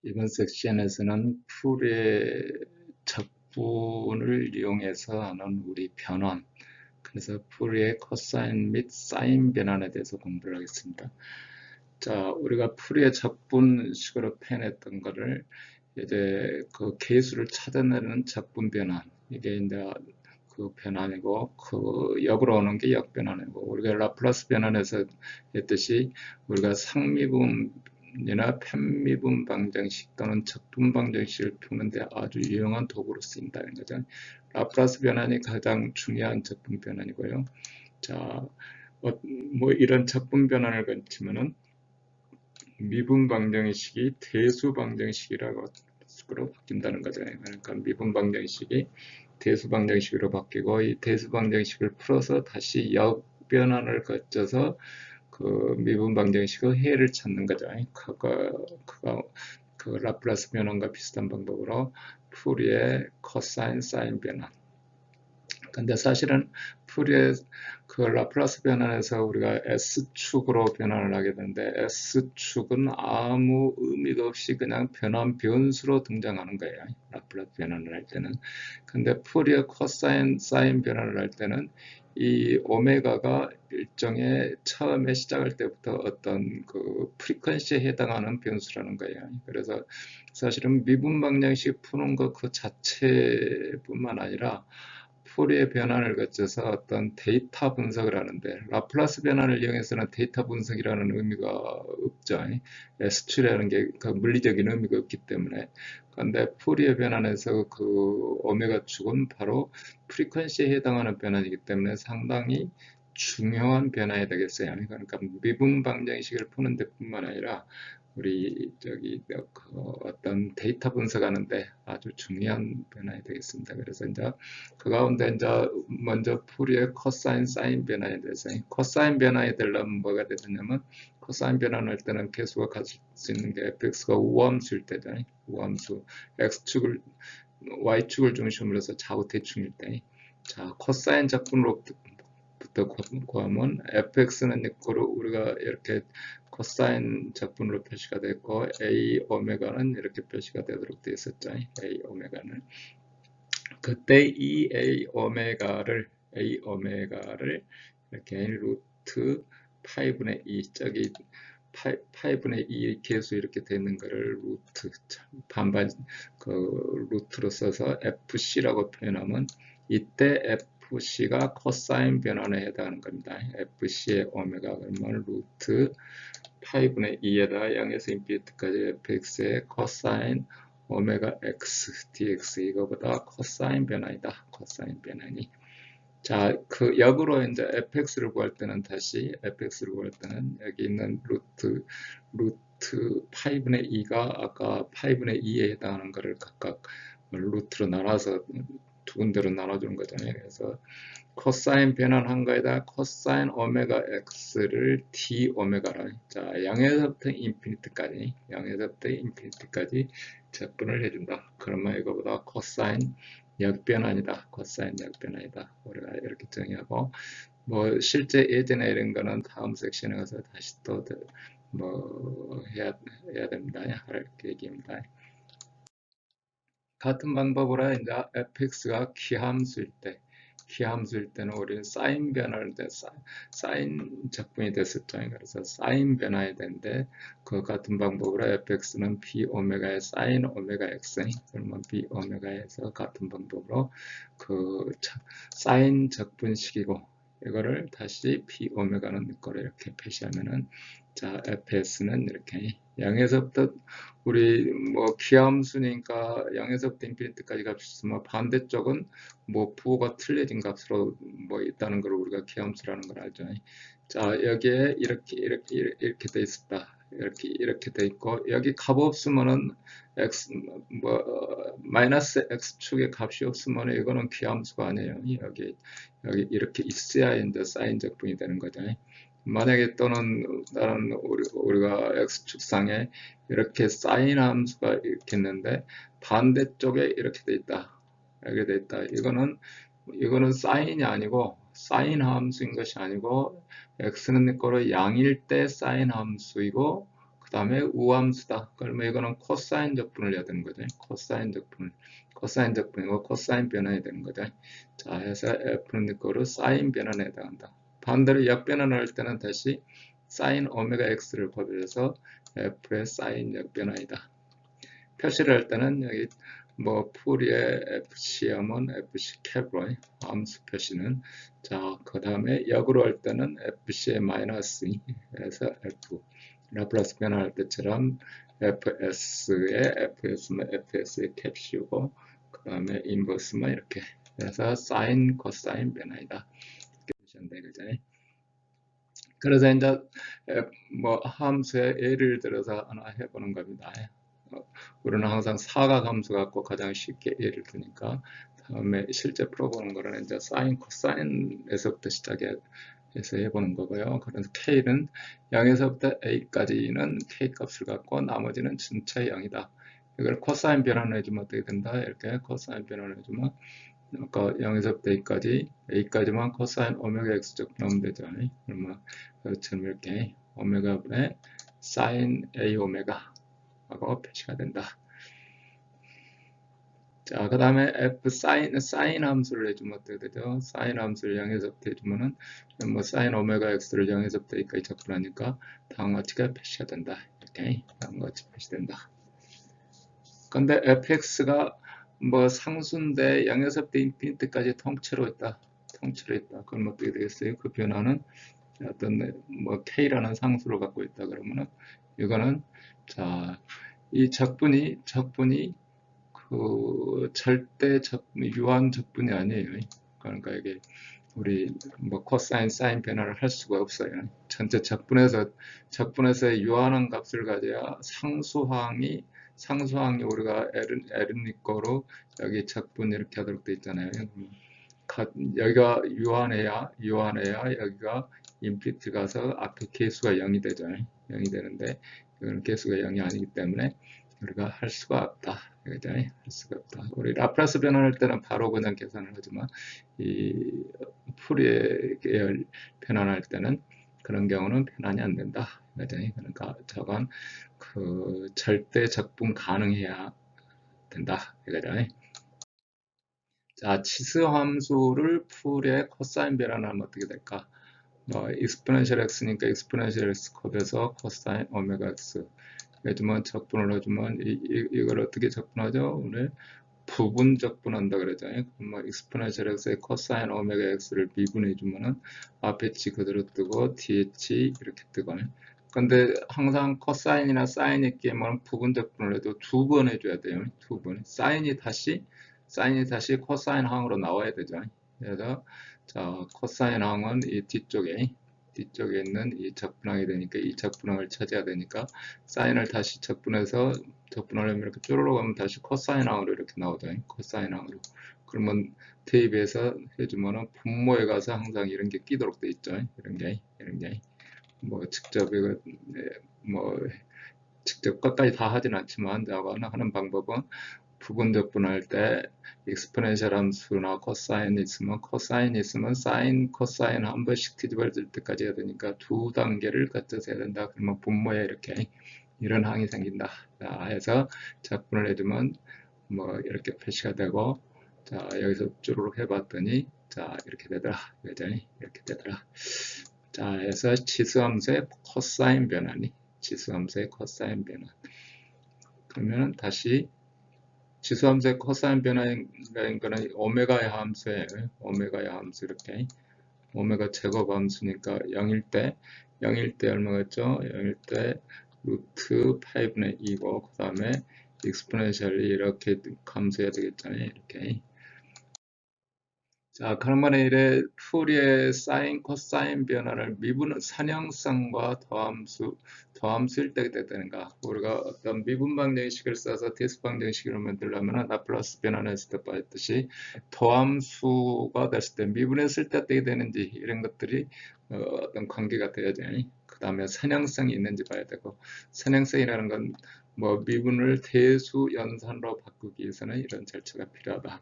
이번 섹션에서는 풀의 적분을 이용해서 하는 우리 변환, 그래서 풀의 코사인 및 사인 변환에 대해서 공부를 하겠습니다. 자, 우리가 풀의 적분식으로 표현했던 거를 이제 그 계수를 찾아내는 적분 변환, 이게 이제 그 변환이고, 그 역으로 오는 게 역변환이고, 우리가 라플라스 변환에서 했듯이 우리가 상미분이나 편미분 방정식 또는 적분 방정식을 푸는데 아주 유용한 도구로 쓰인다는 거죠. 라플라스 변환이 가장 중요한 적분 변환이고요. 자, 뭐 이런 적분 변환을 거치면은 미분 방정식이 대수 방정식이라고 식으로 바뀐다는 거죠. 그러니까 미분 방정식이 대수 방정식으로 바뀌고, 이 대수 방정식을 풀어서 다시 역변환을 거쳐서 그 미분 방정식의 해를 찾는 거죠. 그 라플라스 변환과 비슷한 방법으로 푸리의 코사인 사인 변환. 근데 사실은 푸리의 그 라플라스 변환에서 우리가 S축으로 변환을 하게 되는데, S축은 아무 의미가 없이 그냥 변환 변수로 등장하는 거예요. 라플라스 변환을 할 때는. 근데 푸리의 코사인 사인 변환을 할 때는 이 오메가가 일종의 처음에 시작할 때부터 어떤 그 프리퀀시에 해당하는 변수라는 거예요. 그래서 사실은 미분 방정식 푸는 것 그 자체뿐만 아니라 푸리의 변환을 거쳐서 어떤 데이터 분석을 하는데, 라플라스 변환을 이용해서는 데이터 분석이라는 의미가 없죠. S축이라는 게 그 물리적인 의미가 없기 때문에. 그런데 푸리의 변환에서 그 오메가 축은 바로 프리퀀시에 해당하는 변환이기 때문에 상당히 중요한 변화가 되겠어요. 그러니까 미분 방정식을 푸는 데뿐만 아니라 우리 그 어떤 데이터 분석하는데 아주 중요한 변화가 되겠습니다. 그래서 이제 그 가운데 이제 먼저 푸리의 코사인 사인 변화에 대해서, 코사인 변화에 되려면 뭐가 되느냐면, 코사인 변환할 때는 계수가 가질 수 있는 게 fx가 우함수일 때죠. 우함수 x축을 y축을 중심으로 해서 좌우 대칭일 때, 자 코사인 적분으로부터 구하면 fx는 이거로 우리가 이렇게 코사인 적분으로 표시가 됐고, a 오메가는 이렇게 표시가 되도록 되어 있었죠. a 오메가는 그때 이 a 오메가를 이렇게 루트 파이분의 2, 저기 파이분의 2 계수 이렇게 되는 거를 루트 반반 그 루트로 써서 fc라고 표현하면, 이때 fc가 코사인 변환에 해당하는 겁니다. fc의 오메가 그러면 루트 파이분의 2에다가 0에서 인피니트까지 fx의 코사인 오메가 x dx, 이거보다 코사인 변환이다. 코사인 변환이. 자, 그 역으로 이제 fx를 구할 때는 다시 fx를 구할 때는 여기 있는 루트 파이분의 2가 아까 파이분의 2에 해당하는 거를 각각 루트로 나눠서 두 군데로 나눠주는 거잖아요. 그래서 코사인 변환한 거에다 코사인 오메가 x를 d 오메가로, 자 0에서부터 인피니트까지 적분을 해준다. 그러면 이거보다 코사인 역변환이다. 코사인 역변환이다. 우리가 이렇게 정의하고, 뭐 실제 예제나 이런 거는 다음 섹션에 가서 다시 또 뭐 해야 됩니다. 할 계획입니다. 같은 방법으로 이제 fx가 키함수일 때는 우리는 사인 변화를 사인 적분이 됐었죠. 그래서 사인 변화해야 되는데, 그 같은 방법으로 fx는 b 오메가의 사인 오메가 x, 그러면 b 오메가에서 같은 방법으로 그 사인 적분식이고, 이거를 다시 b 오메가는 이거를 이렇게 표시하면은, 자 fs는 이렇게 0에서부터 우리 뭐 기함수니까 0에서부터 인피니트까지 값이 있으면, 반대쪽은 뭐 부호가 틀려진 값으로 뭐 있다는 걸 우리가 기함수라는 걸 알죠. 자 여기에 이렇게 돼 있었다. 이렇게 돼 있고, 여기 값 없으면은 x 뭐 마이너스 x축의 값이 없으면 이거는 기함수가 아니에요. 여기 이렇게 있어야 이제 사인 적분이 되는 거죠. 만약에 또는 다른 우리가 x축상에 이렇게 사인 함수가 이렇게 있는데 반대쪽에 이렇게 돼 있다. 이렇게 돼 있다. 이거는 사인이 아니고, 사인 함수인 것이 아니고, x는 거로 양일 때 사인 함수이고, 그 다음에 우함수다. 그러면 이거는 코사인 적분을 해야 되는 거죠. 코사인 적분이고 코사인 변환이 되는 거죠. 자, 해서 F는 이거로 사인 변환에 해당한다. 반대로 역변환을 할 때는 다시 사인 오메가 X를 법해서 F의 사인 역변환이다. 표시를 할 때는 여기 뭐 풀이의 FC하면 FC 캡으로 함수 표시는 자, 그 다음에 역으로 할 때는 FC의 마이너스 에서 F 라플라스 변환할 때처럼 FS의 FS면 FS의 캡 씌우고 그 다음에 인버스만 이렇게 해서 사인 코사인 변화이다 이렇게 보시면 되겠죠. 그래서 이제 뭐 함수의 예를 들어서 하나 해보는 겁니다. 우리는 항상 사각 함수 갖고 가장 쉽게 예를 드니까 다음에 실제 풀어보는 거는 이제 사인 코사인에서부터 시작해서 해보는 거고요. 그래서 K는 0에서부터 A까지는 K 값을 갖고 나머지는 전체 0이다. 이걸 코사인 변환을 해주면 어떻게 된다? 이렇게 코사인 변환을 해주면 아까 0에서부터 A까지만 코사인 오메가 X 적분하면 되죠. 그러면 그것처럼 이렇게 오메가분의 사인 A 오메가 하고 표시가 된다. 자, 그 다음에 F 사인 함수를 해주면 어떻게 되죠? 사인 함수를 0에서부터 해주면은 뭐 사인 오메가 X를 0에서부터 A까지 적분하니까 다음과 같이 표시가 된다. 이렇게 다음과 같이 표시된다. 근데 fx가 뭐 상수인데 0에서부터 인피니트까지 통째로 있다. 그럼 어떻게 되겠어요? 그 변화는 어떤 뭐 k라는 상수를 갖고 있다 그러면은 이거는 자, 이 적분이 그 절대 유한 적분이 아니에요. 그러니까 이게 우리 뭐 코사인 사인 변화를 할 수가 없어요. 전체 적분에서의 유한한 값을 가져야 상수항이 우리가 L은 거로 여기 적분 이렇게 하도록 돼 있잖아요. 여기가 유한해야 여기가 인피니트 가서 앞에 개수가 0이 되죠. 0이 되는데 이거는 개수가 0이 아니기 때문에 우리가 할 수가 없다. 그죠? 할 수가 없다. 우리 라플라스 변환할 때는 바로 그냥 계산을 하지만 이 풀이의 계열 변환할 때는 그런 경우는 변환이 안 된다. 그죠? 그러니까 저건 그 절대 적분 가능해야 된다. 그죠? 자, 치수 함수를 풀의 코사인 변환하면 어떻게 될까? 익스포넨셜 x니까 익스포넨셜 x 곱해서 코사인 오메가 x 해주면 적분을 해주면 이걸 어떻게 적분하죠? 오늘 부분 적분한다 그러잖아요. 그럼 뭐 익스포넨셜 x의 코사인 오메가 x를 미분해 주면은 앞에 치 그대로 뜨고 뒤에 치 이렇게 뜨고. 근데 항상 코사인이나 사인이 있게만 부분 적분을 해도 2번 해줘야 돼요. 2번. 사인이 다시 코사인 항으로 나와야 되죠. 그래서 자, 코사인 항은 이 뒤쪽에 있는 이 적분항이 되니까 이 적분항을 찾아야 되니까 사인을 다시 적분해서 적분하려면 이렇게 쪼르르 가면 다시 코사인항으로 이렇게 나오죠. 코사인항으로. 그러면 대입해서 해주면은 분모에 가서 항상 이런 게 끼도록 돼 있죠. 이런 게. 뭐 직접 이거 뭐 직접 끝까지 다 하진 않지만 하는 방법은 부분 적분할 때 익스포넨셜 함수나 코사인 있으면 사인, 코사인 한 번씩 뒤집어질 때까지 해야 되니까 2단계를 거쳐서 해야 된다. 그러면 분모에 이렇게 이런 항이 생긴다. 자, 해서 적분을 해주면 뭐 이렇게 표시가 되고 자, 여기서 쭈루룩 해봤더니 자, 이렇게 되더라. 여전히 이렇게 되더라. 자, 해서 치수함수의 코사인 변환이 그러면 다시 치수함수의 코사인 변화인 거는 오메가의 함수예요. 오메가의 함수 이렇게 오메가 제곱 함수니까 0일 때 얼마겠죠? 0일 때 루트 8분의 2고 그 다음에 익스포넨셜이 이렇게 감소해야 되겠잖아요. 이렇게. 자, 그러면 이래 풀이의 사인, 코사인 변화를 미분 산형성과 더함수일 때 되는가? 우리가 어떤 미분 방정식을 써서 대수 방정식을 만들려면 라플라스 변환했을 때 봤듯이 더함수가 됐을 때 미분했을 때 어떻게 되는지 이런 것들이 어떤 관계가 되어야죠. 그 다음에 산형성이 있는지 봐야 되고 산형성이라는 건 뭐 미분을 대수 연산으로 바꾸기 위해서는 이런 절차가 필요하다.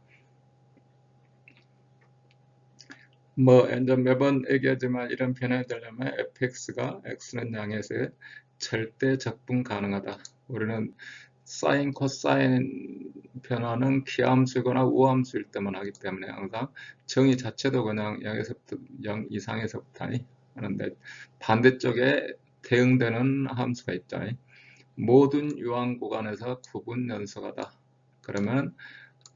뭐 이제 매번 얘기하지만 이런 변화가 되려면 fx가 x는 0에서 절대 적분 가능하다. 우리는 사인, 코사인 변화는 기함수거나 우함수일 때만 하기 때문에 항상 정의 자체도 그냥 0에서부터 0 이상에서부터 하는데 반대쪽에 대응되는 함수가 있죠. 모든 유한 구간에서 구분 연속하다. 그러면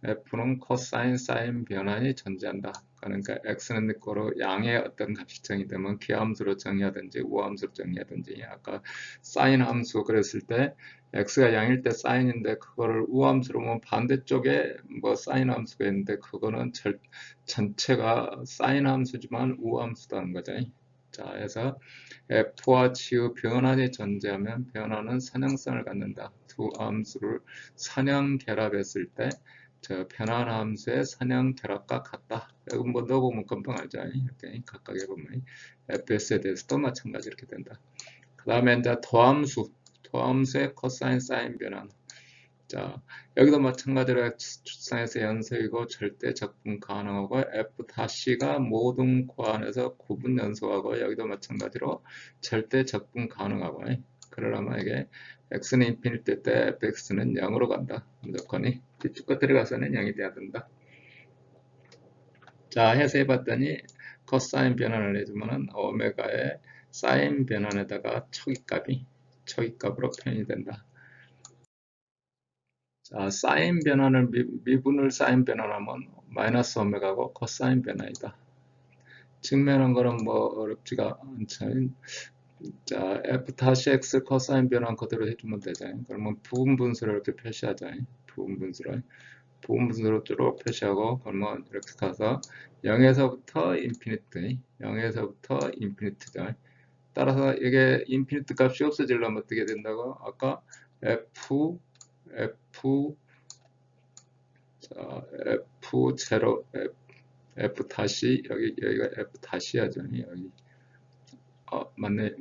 F는 코사인, 사인 변환이 존재한다. 그러니까 X는 니꼬로 양의 어떤 값이 정의되면 기함수로 정의하든지 우함수로 정의하든지 아까 사인 함수 그랬을 때 X가 양일 때 사인인데 그거를 우함수로 보면 반대쪽에 뭐 사인 함수가 있는데 그거는 전체가 사인 함수지만 우함수다는 거죠. 자, 그래서 F와 G의 변환이 존재하면 변환은 선형성을 갖는다. 두 함수를 선형 결합했을 때 저 변환 함수의 선형 결합과 같다. 이거 뭐 넣어보면 금방 알죠. 이렇게 각각 해보면 fs에 대해서도 마찬가지 이렇게 된다. 그 다음에 이제 도함수의 코사인 사인 변환. 자, 여기도 마찬가지로 추상에서 연속이고 절대 적분 가능하고 f-가 모든 구간에서 구분 연속하고 여기도 마찬가지로 절대 적분 가능하고 그러려면 이게 x는 인피니티 때 fx는 0으로 간다. 무조건이 뒤쪽 거 들어가서는 0이 돼야 된다. 자, 해서 해봤더니 코사인 변환을 해주면은 오메가의 사인 변환에다가 초기값으로 표현이 된다. 자, 사인 변환을 미분을 사인 변환하면 마이너스 오메가고 코사인 변환이다. 증명한 거는 뭐 어렵지가 않죠. 자, f-x 코사인 변환 그대로 해주면 되잖아요. 그러면 부분 분수를 이렇게 표시하잖아요. 부분 분수로 쭉 표시하고 그러면 이렇게 가서 0에서부터 인피니트죠. 따라서 이게 인피니트 값이 없어지려면 어떻게 된다고? 아까 f 자, f0 f 다시 여기가 f 다시야죠. 여기 맞네.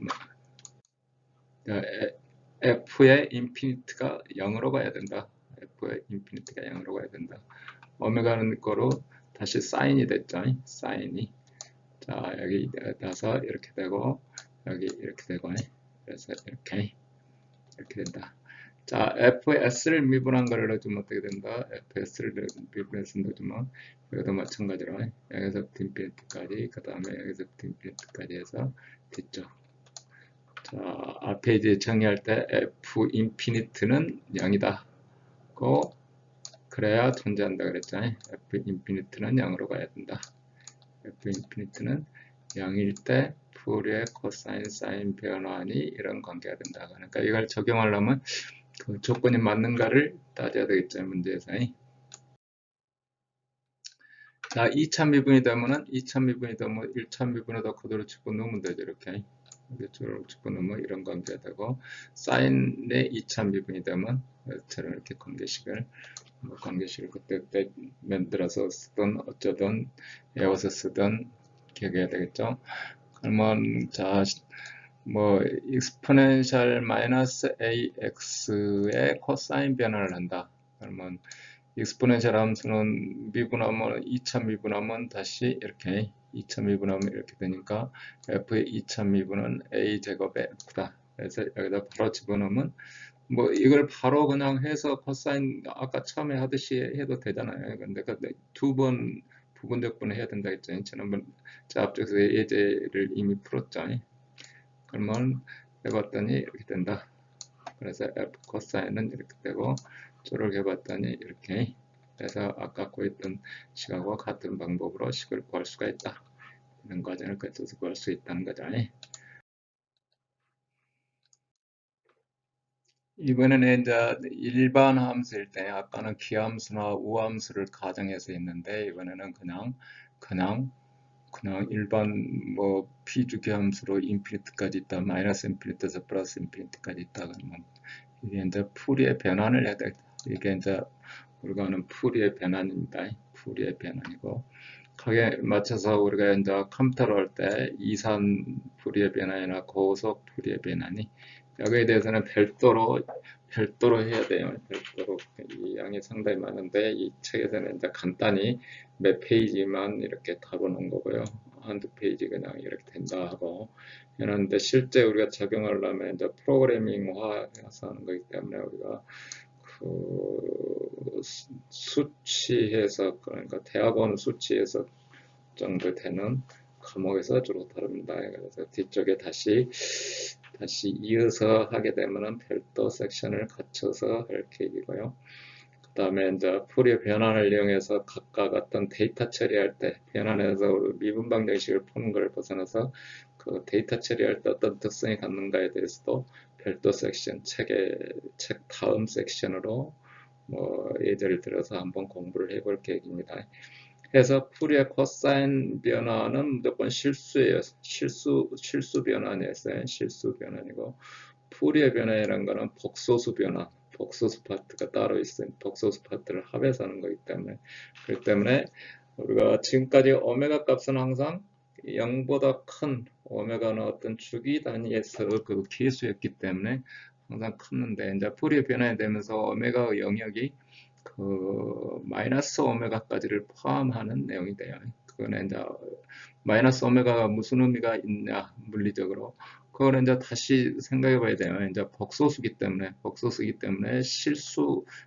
f의 인피니트가 0으로 가야 된다. f의 인피니트가 0으로 가야 된다. 오메가는 거로 다시 사인이 됐죠. 사인이. 자, 여기 나서 이렇게 되고 여기 이렇게 되고 그래서 이렇게 된다. 자, fs를 미분한 거를 넣어주면 어떻게 된다? fs를 미분해서 넣어주면 여기도 마찬가지로 여기서 인피니트까지 그 다음에 여기서 인피니트까지 해서 뒤쪽. 자, 앞에 이제 정의할 때 f 인피니트는 0이다. 그래야 존재한다 그랬잖아요. f 인피니트는 0으로 가야 된다. f 인피니트는 0일 때 푸리의 코사인 사인 변환이 이런 관계가 된다. 그러니까 이걸 적용하려면 그 조건이 맞는가를 따져야 되겠죠. 문제에서. 자, 2차 미분이 되면은 1차 미분에다 그대로 집어넣으면 되죠. 이렇게. 이쪽으로 집어넣으면 이런 관계가 되고 사인의 2차 미분이 되면 이처럼 이렇게 관계식을 그때 만들어서 쓰든 어쩌든 외워서 쓰든 기억해야 되겠죠. 그러면 자, 뭐 exponential 마이너스 ax의 코사인 변화를 한다. 그러면 exponential 함수는 미분하면 2차 미분하면 다시 이렇게 2차 미분하면 이렇게 되니까 f의 2차 미분은 a 제곱의 f다. 그래서 여기다 바로 집어넣으면 뭐 이걸 바로 그냥 해서 코사인 아까 처음에 하듯이 해도 되잖아요. 근데 두 번 부분적분을 해야 된다 했잖아요. 지난번 앞쪽에서 예제를 이미 풀었죠. 그러면 해봤더니 이렇게 된다. 그래서 f 코사인은 이렇게 되고 조를 해봤더니 이렇게 해서 아까 구했던 식하고 같은 방법으로 식을 구할 수가 있다. 이런 과정을 거쳐서 구할 수 있다는 거죠. 이번에는 이제 일반 함수일 때 아까는 기함수나 우함수를 가정해서 했는데 이번에는 그냥 일반 뭐 비주기 함수로 인피니트까지 있다 마이너스 인피니트에서 플러스 인피니트까지 있다 그러면 이게 이제 풀이의 변환을 해야 돼. 이게 이제 우리가 하는 풀이의 변환입니다. 풀이의 변환이고 거기에 맞춰서 우리가 이제 컴퓨터로 할 때 이산 풀이의 변환이나 고속 풀이의 변환이 여기에 대해서는 별도로 해야 돼요. 별도로 이 양이 상당히 많은데 이 책에서는 이제 간단히 몇 페이지만 이렇게 다루는 거고요. 한두 페이지 그냥 이렇게 된다 하고 해놨는데, 실제 우리가 적용하려면 이제 프로그래밍화해서 하는 거기 때문에 우리가 그 수치해석, 그러니까 대학원 수치해석 정도 되는 과목에서 주로 다룹니다. 그래서 뒤쪽에 다시 이어서 하게 되면은 별도 섹션을 갖춰서 할 계획이고요. 그 다음에 이제 푸리의 변환을 이용해서 각각 어떤 데이터 처리할 때 변환해서 미분 방정식을 푸는 걸 벗어나서 그 데이터 처리할 때 어떤 특성이 갖는가에 대해서도 별도 섹션, 책 다음 섹션으로 뭐 예제를 들어서 한번 공부를 해볼 계획입니다. 그래서 푸리의 코사인 변화는 무조건 실수예요. 실수 변환이었어요. 실수 변환이고, 푸리의 변화라는 거는 복소수 변환, 복소수 파트가 따로 있어요. 복소수 파트를 합해서 하는 거기 때문에. 그렇기 때문에 우리가 지금까지 오메가 값은 항상 0보다 큰 오메가는 어떤 주기 단위에서 그 계수였기 때문에 항상 컸는데, 이제 푸리의 변환이 되면서 오메가의 영역이 그 마이너스 오메가까지를 포함하는 내용이 돼요. 그거는 이제 마이너스 오메가가 무슨 의미가 있냐, 물리적으로. 그거는 이제 다시 생각해 봐야 돼요. 이제 복소수기 때문에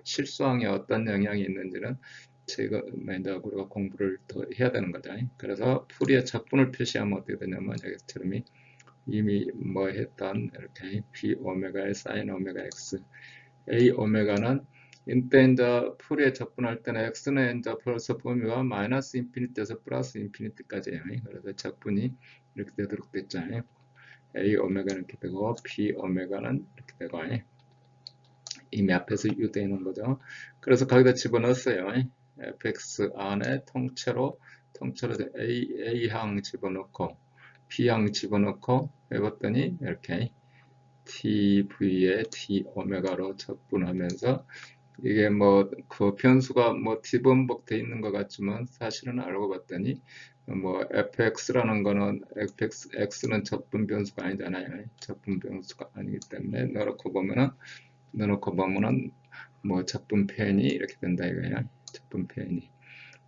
실수항에 어떤 영향이 있는지는 제가 이제 우리가 공부를 더 해야 되는 거죠. 그래서 푸리의 적분을 표시하면 어떻게 되냐면, 여기처럼 이미 뭐 했던 이렇게 B 오메가의 사인 오메가 X, A 오메가는 이때 이제 푸리에 적분할 때는 x는 이제 벌써 범위가 마이너스 인피니티에서 플러스 인피니티까지예요. 그래서 적분이 이렇게 되도록 됐잖아요. A 오메가는 이렇게 되고 B 오메가는 이렇게 되고 이미 앞에서 유도해 놓은 거죠. 그래서 거기다 집어넣었어요. fx 안에 통째로 A항 집어넣고 B항 집어넣고 해봤더니 이렇게 tv에 t 오메가로 적분하면서, 이게 뭐 그 변수가 뭐 뒤번복돼 있는 것 같지만 사실은 알고 봤더니 뭐 fx라는 거는 x는 적분 변수가 아니잖아요. 적분 변수가 아니기 때문에 넣어놓고 보면은 뭐 적분 표현이 이렇게 된다 이거예요. 적분 표현이.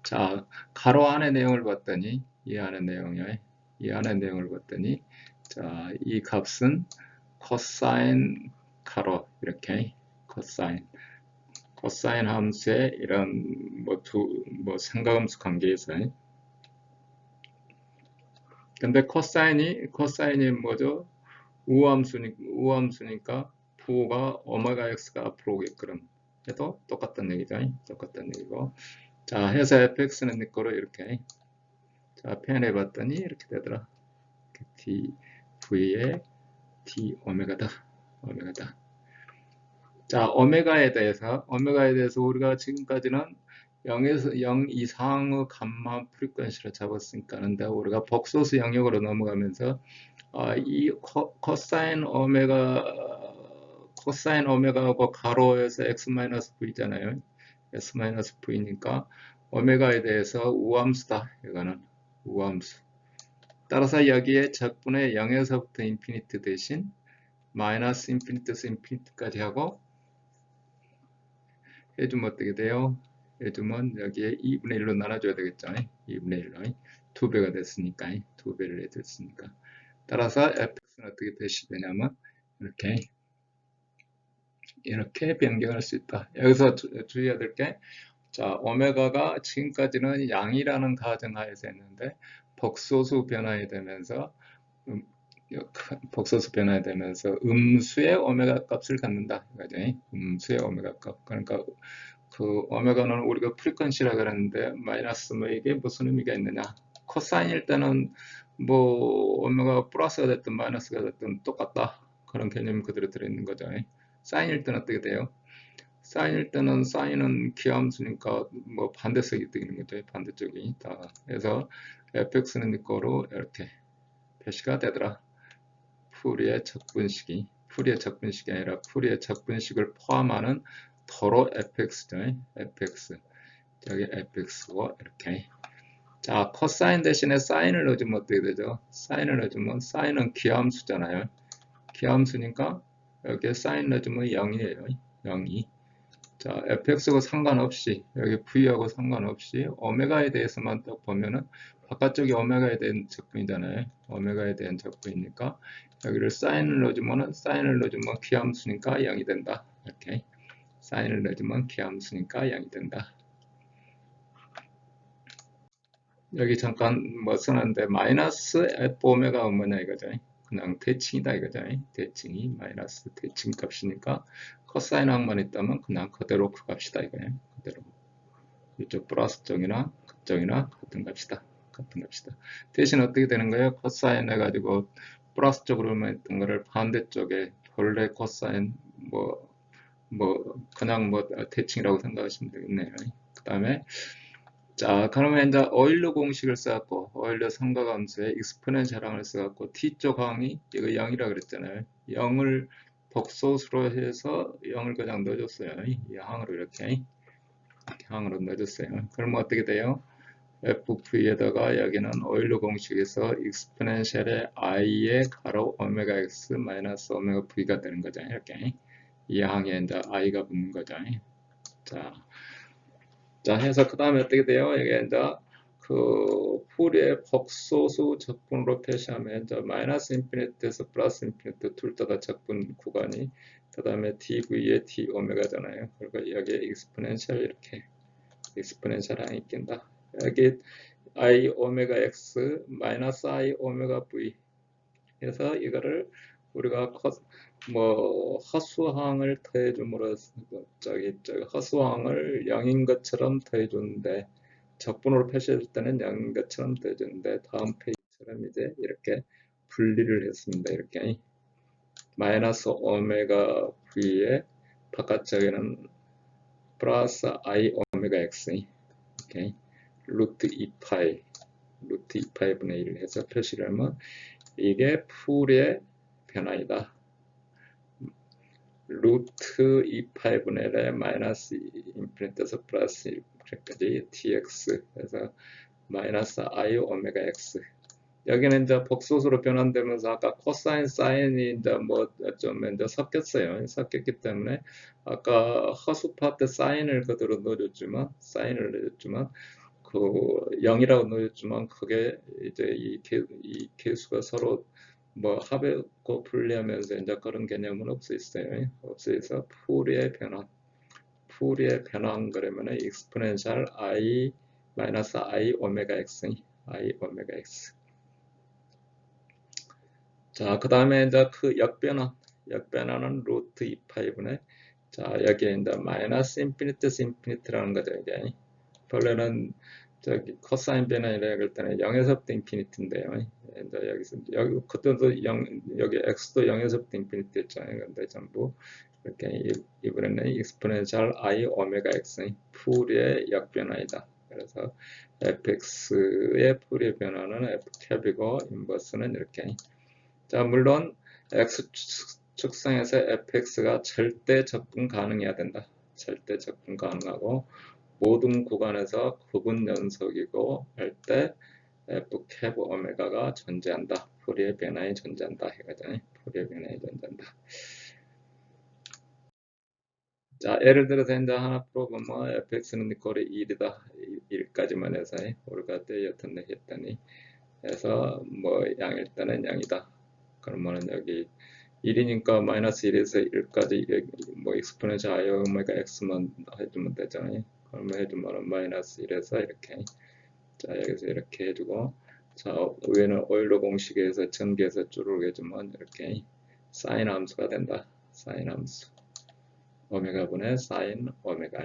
자, 가로 안의 내용을 봤더니 이 안의 내용을 봤더니, 자, 이 값은 코사인 가로 이렇게 코사인 함수의 이런 뭐 상가함수 관계에서, 근데 코사인이 뭐죠? 우함수니까 부호가 오메가 x가 앞으로 오게끔 해도 똑같다는 얘기죠. 똑같다는 얘기고. 자, 해서 fx는 네 거로 이렇게, 자, 표현해 봤더니 이렇게 되더라. t v에 t 오메가다. 자, 오메가에 대해서 우리가 지금까지는 0에서 0 이상의 감마 프리퀀시를 잡았으니까, 근데 우리가 복소수 영역으로 넘어가면서 이 코사인 오메가하고 가로에서 x-v잖아요. x-v니까 오메가에 대해서 우함수다. 이거는 우함수. 따라서 여기에 적분의 0에서부터 인피니트 대신 마이너스 인피니트에서 인피니트까지 하고 해주면 어떻게 돼요? 해주면 여기에 2분의 1로 나눠줘야 되겠죠. 2분의 1로 2배가 됐으니까, 2배를 해줬으니까. 따라서 fx는 어떻게 표시되냐면 이렇게 변경할 수 있다. 여기서 주의해야 될 게, 자, 오메가가 지금까지는 양이라는 가정하에서 했는데 복소수 변화에 되면서 음수의 오메가 값을 갖는다. 이거죠. 음수의 오메가 값. 그러니까 그 오메가는 우리가 프리퀀시라 그랬는데 마이너스 뭐 이게 무슨 의미가 있느냐? 코사인일 때는 뭐 오메가 플러스가 됐든 마이너스가 됐든 똑같다. 그런 개념이 그대로 들어있는 거죠. 사인일 때는 어떻게 돼요? 사인일 때는 사인은 기함수니까 뭐 반대석이 되는 거죠. 반대쪽이 다. 그래서 fx는 이거로 이렇게 표시가 되더라. 푸리의 적분식이 아니라 푸리의 적분식을 포함하는 더러 fx죠. fx. 여기 fx고 이렇게. 자, 코사인 대신에 사인을 넣어주면 어떻게 되죠? 사인을 넣어주면 사인은 기함수잖아요. 기함수니까 여기에 사인 넣어주면 0이에요. 0이. 자, fx하고 상관없이, 여기 v하고 상관없이 오메가에 대해서만 딱 보면은 바깥쪽이 오메가에 대한 적분이잖아요. 오메가에 대한 적분이니까 여기를 사인을 넣어주면은 사인을 넣어주면 귀함수니까 0이 된다. 이렇게 사인을 넣어주면 귀함수니까 0이 된다. 여기 잠깐 뭐 쓰는데 마이너스 F 오메가가 뭐냐 이거죠. 그냥 대칭이다 이거죠. 대칭이 마이너스 대칭 값이니까 코사인 항만 있다면 그냥 그대로 그 값이다 이거예요. 그대로 이쪽 플러스 쪽이나 극쪽이나 같은 값이다. 같은 값이다. 대신 어떻게 되는 거예요? 코사인 해가지고 플러스 쪽으로만 했던 거를 반대쪽에 원래 코사인 뭐 그냥 뭐 대칭이라고 생각하시면 되겠네요. 그 다음에 자, 그러면 이제 오일러 공식을 써갖고 오일러 삼각함수에 익스포넨셜 항을 써갖고 t쪽 항이 이거 0이라 그랬잖아요. 0을 복소수로 해서 0을 그냥 넣어줬어요. 이 항으로 이렇게 항으로 넣어줬어요. 그러면 어떻게 돼요? FV에다가 여기는 오일러 공식에서 익스포넨셜의 i의 가로 오메가 x 마이너스 오메가 v가 되는 거죠. 이렇게 이 항에 이제 i가 붙는 거죠. 자, 해서 그 다음에 어떻게 돼요? 이게 이제 그 풀의 복소수 적분으로 표시하면 이제 마이너스 인피니트에서 플러스 인피니트 둘 다 적분 구간이 그 다음에 dv의 d 오메가잖아요. 그리고 여기에 익스포넨셜 이렇게 익스포넨셜 항이 낀다. 여기 i 오메가 x 마이너스 i 오메가 v 해서 이거를 우리가 허수항을 더해줌으로써 저기 허수항을 0인 것처럼 더해주는데 적분으로 표시할 때는 0인 것처럼 더해주는데 다음 페이지처럼 이제 이렇게 분리를 했습니다. 이렇게 마이너스 오메가 v의 바깥쪽에는 플러스 i 오메가 x 이렇게 루트 2파이 분의 1 해서 표시를 하면 이게 풀의 변화이다. 루트 2파이분의 1에 마이너스 인피니트에서 플러스 1까지 tx 그래서 마이너스 i 오메가 x 여기는 이제 복소수로 변환되면서 아까 코사인 사인이 이제 뭐 좀 이제 섞였기 때문에 아까 허수 파트 사인을 그대로 넣어줬지만 그 0이라고 넣어줬지만 그게 이제 이 개수가 서로 뭐 합했고 분리하면서 이제 그런 개념은 없어졌어요. 없어져서 풀의 변환 그러면은 익스포넨셜 i 마이너스 i 오메가 x 자, 그 다음에 이제 그 역변화는 루트 2파이분의 자, 여기에 이제 마이너스 인피니트에서 인피니트라는 거죠. 이게 원래는 저기 코사인 변화이라 할 때는 0에서부터 인피니트인데요. 여기 그때도 0, 여기 x도 0에서부터 인피니트 했잖아요. 근데 전부 이렇게 이번에는 익스포넨셜 i 오메가 x 풀의 역변화이다. 그래서 fx의 풀의 변화는 f캡이고 인버스는 이렇게 자, 물론 x축성에서 fx가 절대 적분 가능해야 된다. 절대 적분 가능하고 모든 구간에서 구분 연속이고 할 때 f캡 오메가가 존재한다. 풀이의 변화에 존재한다. 해가지고 풀이의 변화에 존재한다. 자, 예를 들어서 이제 하나 풀어보면 fx는 꼴이 1이다. 1까지만 해서 우리가 때 여튼데 했더니 해서 뭐 양일 때는 0이다. 그러면은 여기 1이니까 마이너스 1에서 1까지 뭐 익스포넨셜 i 오메가 x만 해주면 되잖아요. 그러면 해주면 마이너스 1에서 이렇게 자 여기서 이렇게 해주고 자 위에는 오일러 공식에서 전개해서 쭈르륵 해주면 이렇게 사인 함수가 된다. 사인 함수 오메가분의 사인 오메가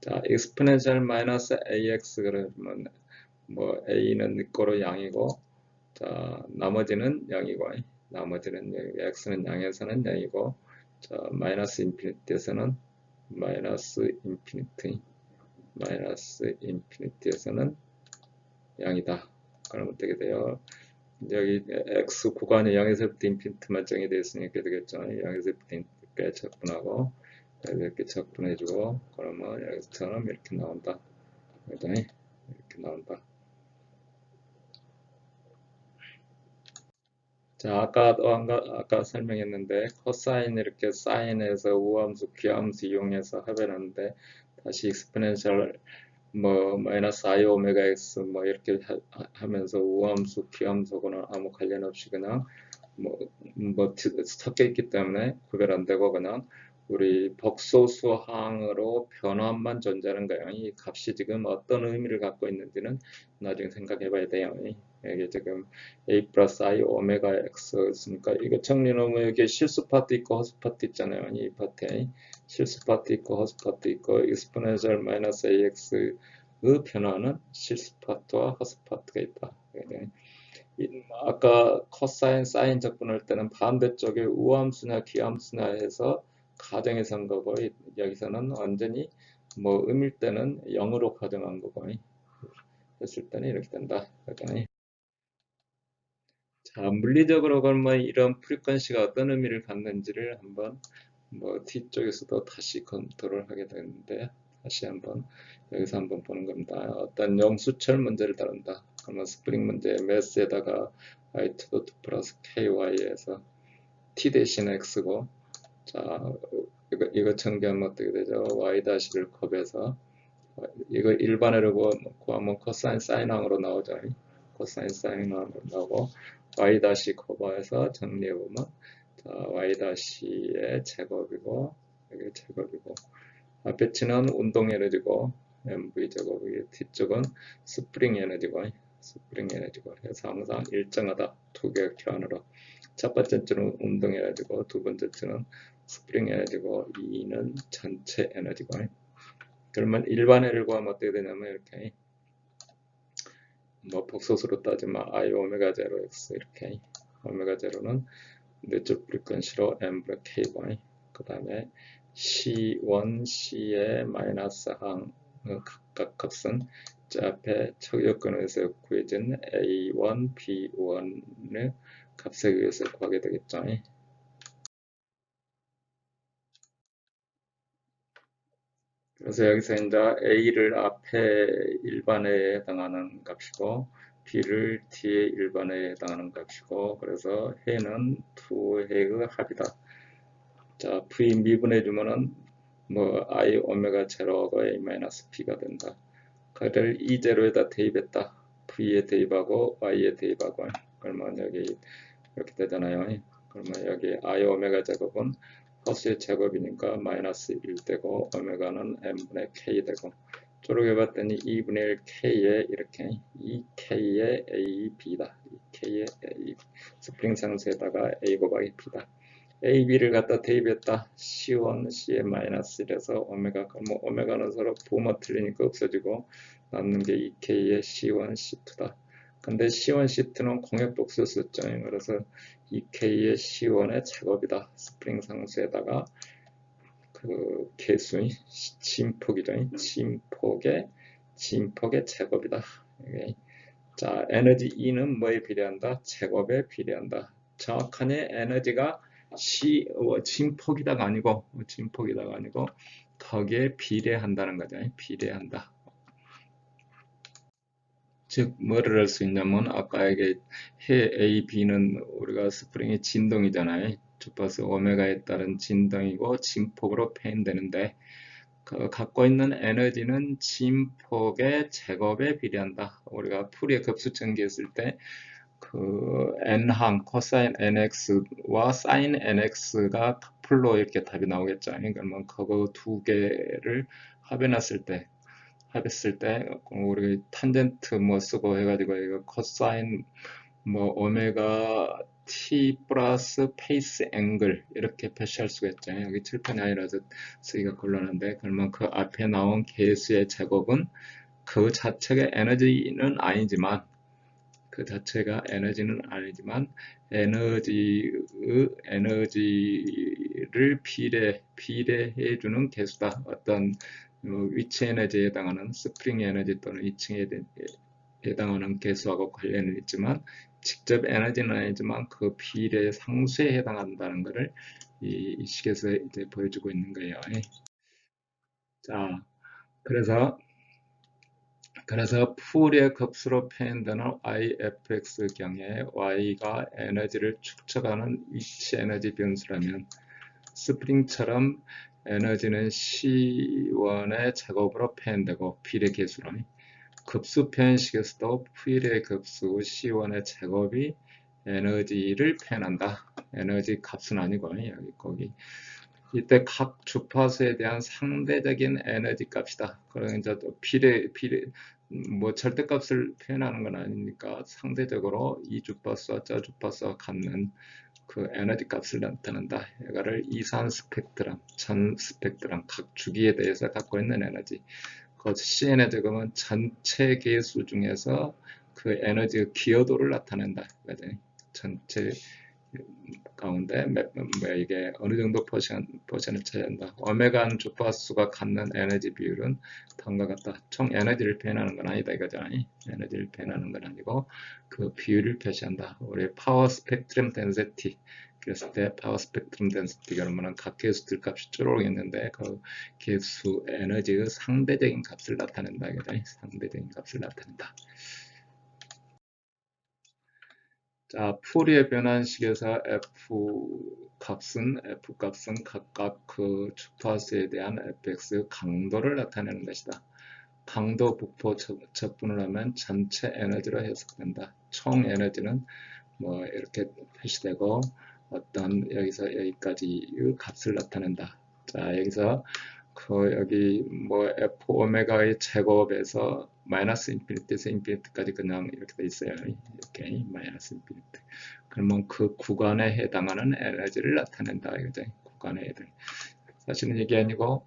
자 익스포넨셜 마이너스 ax 그러면 뭐 a는 거로 양이고 자 나머지는 0이고 나머지는 x는 0에서는 0이고 자 마이너스 인피니트에서는 마이너스 인피니트에서는 0이다. 그럼 어떻게 돼요? 여기 x 구간이 0에서부터 인피니트만 정의되어 있으니까 이렇게 되겠죠. 0에서부터 인피니트까지 적분하고 이렇게 적분해주고 그러면 여기서처럼 이렇게 나온다. 이렇게 나온다. 자, 아까 설명했는데 코사인 이렇게 사인에서 우함수, 귀함수 이용해서 합해놨는데 다시 익스포넨셜 뭐 마이너스 I 오메가 X 뭐 이렇게 하면서 우함수, 기함수하고는 아무 관련 없이 그냥 뭐 섞여 있기 때문에 구별 안 되고 그냥 우리 복소수항으로 변화만 존재하는 거예요. 이 값이 지금 어떤 의미를 갖고 있는지는 나중에 생각해 봐야 돼요. 이게 지금 a 플러스 i 오메가 x였으니까 이거 정리하면 여기 실수 파트 있고 허수 파트 있잖아요. 이 파트에 실수 파트 있고 허수 파트 있고 exponential 마이너스 ax의 변화는 실수 파트와 허수 파트가 있다. 아까 코사인, 사인 접근할 때는 반대쪽에 우함수냐 기함수냐 해서 가정에 선 거고 여기서는 완전히 뭐 음일 때는 0으로 가정한 거고 했을 때는 이렇게 된다. 자, 물리적으로 그러면 이런 프리퀀시가 어떤 의미를 갖는지를 한번 뭐 뒤쪽에서도 다시 검토를 하게 되는데 다시 한번 여기서 한번 보는 겁니다. 어떤 영수철 문제를 다룬다. 그러면 스프링 문제 매스에다가 i to the 2 플러스 ky에서 t 대신 x고 자 이거 정비하면 어떻게 되죠? y 다시를 컵에서 이거 일반으로 구하면 코사인 사인항으로 나오죠. 코사인 사인항으로 나오고 y 다시 커버해서 정리해보면 자, y 다시의 제곱이고 여기 제곱이고 앞에 치는 운동 에너지고 mv 제곱이 뒤쪽은 스프링 에너지고 스프링 에너지고 그래서 항상 일정하다 두 개 교환으로 첫 번째 줄은 운동 에너지고 두 번째 줄은 스프링 에너지고 2는 전체 에너지고 그러면 일반회를 구하면 어떻게 되냐면 이렇게 뭐 복소수로 따지면 i 오메가 제로 x 이렇게 오메가 제로는 내적 프리퀀시로 m분의 ky 그 다음에 C1, C의 마이너스 항 각각 값은 저 앞에 척여권에서 구해진 A1, B1의 값에 의해서 구하게 되겠죠. 그래서 여기서 이제 A를 앞에 일반에 해당하는 값이고 B를 뒤에 일반에 해당하는 값이고 그래서 해는 두 해의 합이다. 자, V 미분해 주면은 뭐 I 오메가 제로가 A 마이너스 B가 된다. 그를 E 제로에다 대입했다. V에 대입하고 Y에 대입하고 그러면 여기 이렇게 되잖아요. 그러면 여기 I 오메가 제곱은 허수의 제곱이니까 마이너스 1 되고 오메가는 n분의 k 되고 쪼르게 봤더니 2분의 1 k에 이렇게 2k의 a b다. 2k의 a 스프링 상수에다가 a 곱하기 b다. a b를 갖다 대입했다. c1 c의 마이너스 1에서 오메가 그러면 오메가는 서로 부호만 틀리니까 없어지고 남는 게 2k의 c1 c2다. 근데 C1, C2는 공역복수 썼죠. 그래서 2K의 C1의 제곱이다. 스프링 상수에다가 그 개수인 진폭이죠. 진폭의 제곱이다. 자, 에너지 E는 뭐에 비례한다? 제곱에 비례한다. 정확하게 에너지가 진폭이다가 아니고 덕에 비례한다는 거죠. 비례한다. 즉 뭐를 할 수 있냐면 아까 이게 해 A, B는 우리가 스프링의 진동이잖아요. 주파수 오메가에 따른 진동이고 진폭으로 표현되는데 그 갖고 있는 에너지는 진폭의 제곱에 비례한다. 우리가 풀이의 급수 전개했을 때 그 n항 코사인 nx와 사인 nx가 풀로 이렇게 답이 나오겠죠. 그러면 그거 두 개를 합해놨을 때 합했을 때 우리 탄젠트 뭐 쓰고 해가지고 이거 코사인 뭐 오메가 t 플러스 페이스 앵글 이렇게 표시할 수가 있죠. 여기 칠판이 아니라서 쓰기가 곤란한데 그러면 그 앞에 나온 개수의 제곱은 그 자체가 에너지는 아니지만 에너지를 비례해주는 개수다. 어떤 위치 에너지에 해당하는 스프링 에너지 또는 위층에 해당하는 개수하고 관련은 있지만 직접 에너지는 아니지만 그 비례 상수에 해당한다는 것을 이 식에서 이제 보여주고 있는 거예요. 자, 그래서 풀의 급수로 표현되는 yfx 경에 y가 에너지를 축적하는 위치 에너지 변수라면 스프링처럼 에너지는 C1의 제곱으로 표현되고 필의 계수로 급수 표현식에서도 필의 급수 C1의 제곱이 에너지를 표현한다. 에너지 값은 아니고 여기 거기 이때 각 주파수에 대한 상대적인 에너지 값이다. 그러면 이제 필의 뭐 절대값을 표현하는 건 아니니까 상대적으로 이 주파수와 저 주파수와 갖는 그 에너지 값을 나타낸다. 이거를 이산 스펙트럼, 전 스펙트럼 각 주기에 대해서 갖고 있는 에너지. 그 CN의 제곱은 전체 계수 중에서 그 에너지의 기여도를 나타낸다. 전체 가운데 이게 어느 정도 포션을 차지한다. 오메가는 주파수가 갖는 에너지 비율은 다음과 같다. 총 에너지를 표현하는 건 아니다 이거죠. 에너지를 표현하는 건 아니고 그 비율을 표시한다. 우리 파워 스펙트럼 덴시티 그랬을 때 파워 스펙트럼 덴시티가 그러면 각 계수들 값이 줄어오겠는데 그 계수 에너지의 상대적인 값을 나타낸다 이거죠. 상대적인 값을 나타낸다. 자, 푸리에 변환식에서 F값은 각각 그 주파수에 대한 fx 강도를 나타내는 것이다. 강도 분포 적분을 하면 전체 에너지로 해석된다. 총 에너지는 뭐 이렇게 표시되고 어떤 여기서 여기까지의 값을 나타낸다. 자, 여기서 그 여기 뭐 f 오메가의 제곱에서 마이너스 인피니트에서 인피니트까지 그냥 이렇게 돼 있어요. 이렇게 마이너스 인피니트. 그러면 그 구간에 해당하는 에너지를 나타낸다. 이거죠. 구간에 해당. 사실은 이게 아니고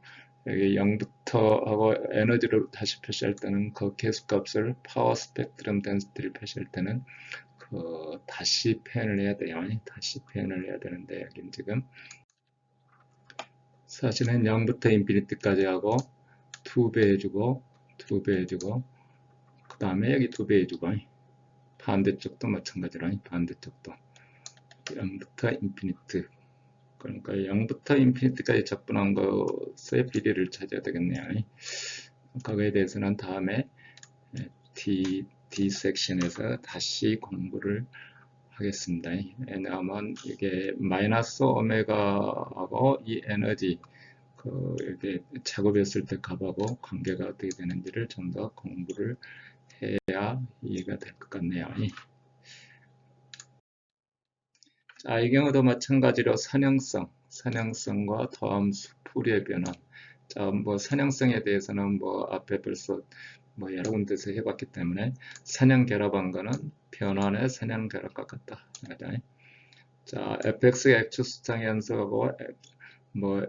여기 0부터 하고 에너지를 다시 표시할 때는 그 계수값을 파워 스펙트럼 덴시티를 표시할 때는 그 다시 표현을 해야 돼요. 다시 표현을 해야 되는데 여기 지금 사실은 0부터 인피니트까지 하고 2배 해주고 2배 해주고 그 다음에 여기 2배 해주고 반대쪽도 마찬가지로 반대쪽도 0부터 인피니트 그러니까 0부터 인피니트까지 접근한 것의 비례를 찾아야 되겠네요. 그거에 대해서는 다음에 D 섹션에서 다시 공부를 하겠습니다. 왜냐하면 이게 마이너스 오메가하고 이 에너지 이렇게 작업했을 때 값하고 관계가 어떻게 되는지를 좀 더 공부를 해야 이해가 될 것 같네요. 자, 이 경우도 마찬가지로 선형성과 더함수, 풀이의 변환. 자, 뭐 선형성에 대해서는 뭐 앞에 벌써 뭐 여러 군데서 해봤기 때문에 선형 결합한 거는 변환의 선형 결합과 같다. 자, fx가 x축상의 연속하고 뭐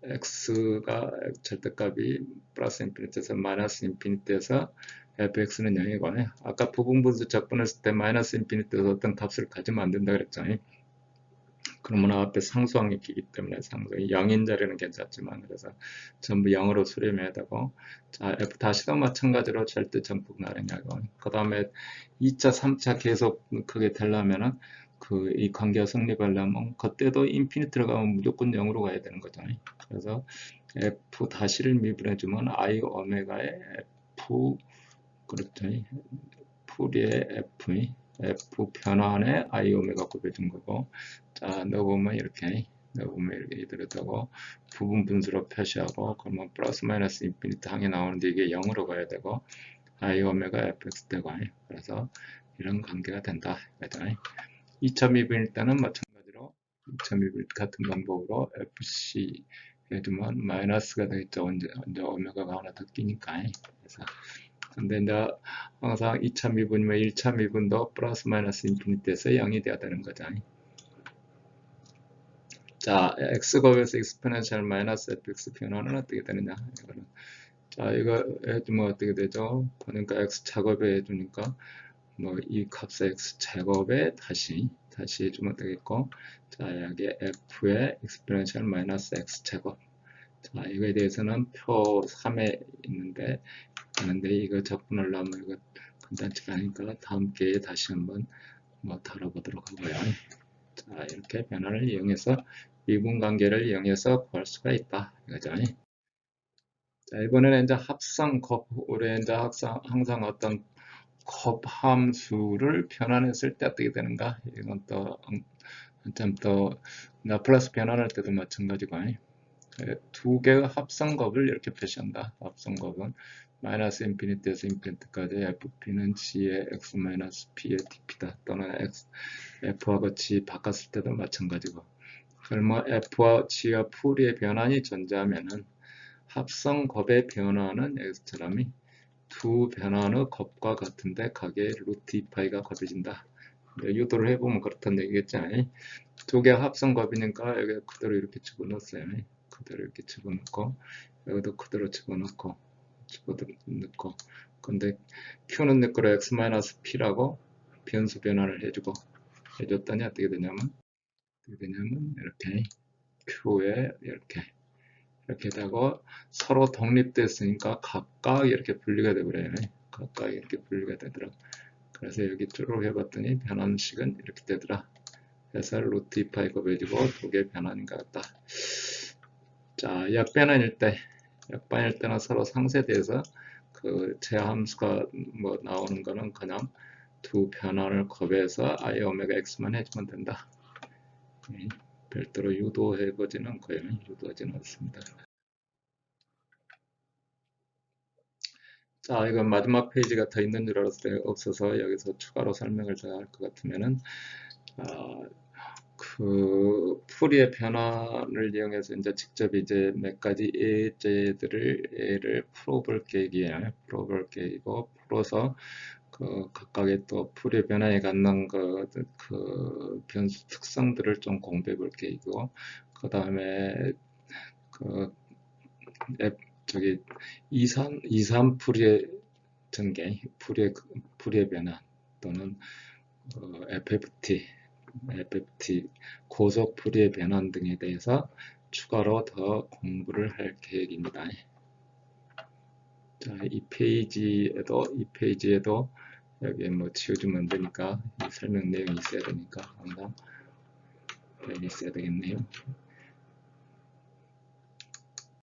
x가 절대값이 플러스 인피니트에서 마이너스 인피니트에서 fx는 0이고 아까 부분분수 적분했을 때 마이너스 인피니트에서 어떤 값을 가지면 안 된다 그랬죠. 그러면 앞에 상수항이 있기 때문에 상수항이 0인 자리는 괜찮지만 그래서 전부 0으로 수렴해야 되고 자 f 다시도 마찬가지로 절대 정폭 나르냐고 그 다음에 2차 3차 계속 그게 되려면은 이 관계가 성립하려면 그때도 인피니트로 가면 무조건 0으로 가야 되는 거죠. 그래서 f 다시를 미분해주면 i 오메가의 f 그렇죠. 풀이의 f 변환에 i 오메가 곱해준 거고 자 넣어보면 이렇게 이대로 되고 부분 분수로 표시하고 그러면 플러스 마이너스 인피니트 항이 나오는데 이게 0으로 가야 되고 i 오메가 fx 되고 그래서 이런 관계가 된다. 2차 미분일 때는 마찬가지로 2차 미분 같은 방법으로 fc 해두면 마이너스가 되겠죠. 언제 오메가가 하나 더 끼니까. 그래서 근데 이제 항상 2차 미분이면 1차 미분도 플러스 마이너스 인피니트에서 0이 돼야 되는 거죠. 자, x곱에서 exponential 마이너스 fx 변화는 어떻게 되느냐? 이거는. 자, 이거 해주면 어떻게 되죠? 보니까 x 제곱에 해주니까 뭐 이 값의 x 제곱에 다시 해주면 되겠고, 자, 여기 f의 exponential 마이너스 x 제곱. 자, 이거에 대해서는 표 3에 있는데 이거 적분을 하면 이거 간단치가 아니까 다음 기회에 다시 한번 뭐 다뤄보도록 하고요. 자, 이렇게 변화를 이용해서 미분 관계를 이용해서 구할 수가 있다. 이거죠. 자, 이번에는 이제 합성 곱, 우리 이제 항상 어떤 곱 함수를 변환했을 때 어떻게 되는가? 이건 또 한참 또 라플라스 변환할 때도 마찬가지고. 두 개의 합성곱을 이렇게 표시한다. 합성곱은 마이너스 인피니티에서 인피니티까지 fp는 g의 x 마이너스 p의 dp다. 또는 f하고 g 바꿨을 때도 마찬가지고. 그러면 f와 g와 풀이의 변환이 존재하면은 합성곱의 변화는 x처럼이 두 변환의 곱과 같은데 각의 루트 2파이가 곱해진다. 유도를 해보면 그렇다는 얘기겠죠. 두 개 합성곱이니까 여기 그대로 이렇게 집어넣었어요. 그대로 이렇게 집어넣고 여기도 그대로 집어넣고 근데 q는 내 거로 x-p라고 변수 변환을 해줬더니 어떻게 되냐면 이렇게 q에 이렇게 되고 서로 독립됐으니까 각각 이렇게 분리가 되버려요. 각각 이렇게 분리가 되더라. 그래서 여기 쭉 해봤더니 변환식은 이렇게 되더라. 그래서 루트 2파이 곱해지고 두 개 변환인 것 같다. 자, 역변환일 때는 서로 상쇄돼서 그 제함수가 뭐 나오는 거는 그냥 두 변환을 곱해서 i 오메가 x만 해주면 된다. 별도로 유도해보지는 않고요. 유도하지는 않습니다. 자, 이건 마지막 페이지가 더 있는 줄 알았어요. 없어서 여기서 추가로 설명을 더 할 것 같으면은 그 풀이의 변환을 이용해서 이제 직접 이제 몇 가지 예제들을 풀어볼 계획이에요. 풀어볼 계획이고 풀어서 그 각각의 또 풀이의 변화에 갖는 그 변수 특성들을 좀 공부해 볼 계획이고 그 다음에 그 저기 2,3 풀이의 전개, 풀이의 변화 또는 FFT 고속 풀이의 변환 등에 대해서 추가로 더 공부를 할 계획입니다. 자, 이 페이지에도 여기 뭐 지워주면 안 되니까 설명 내용이 있어야 되니까 항상 있어야 되겠네요.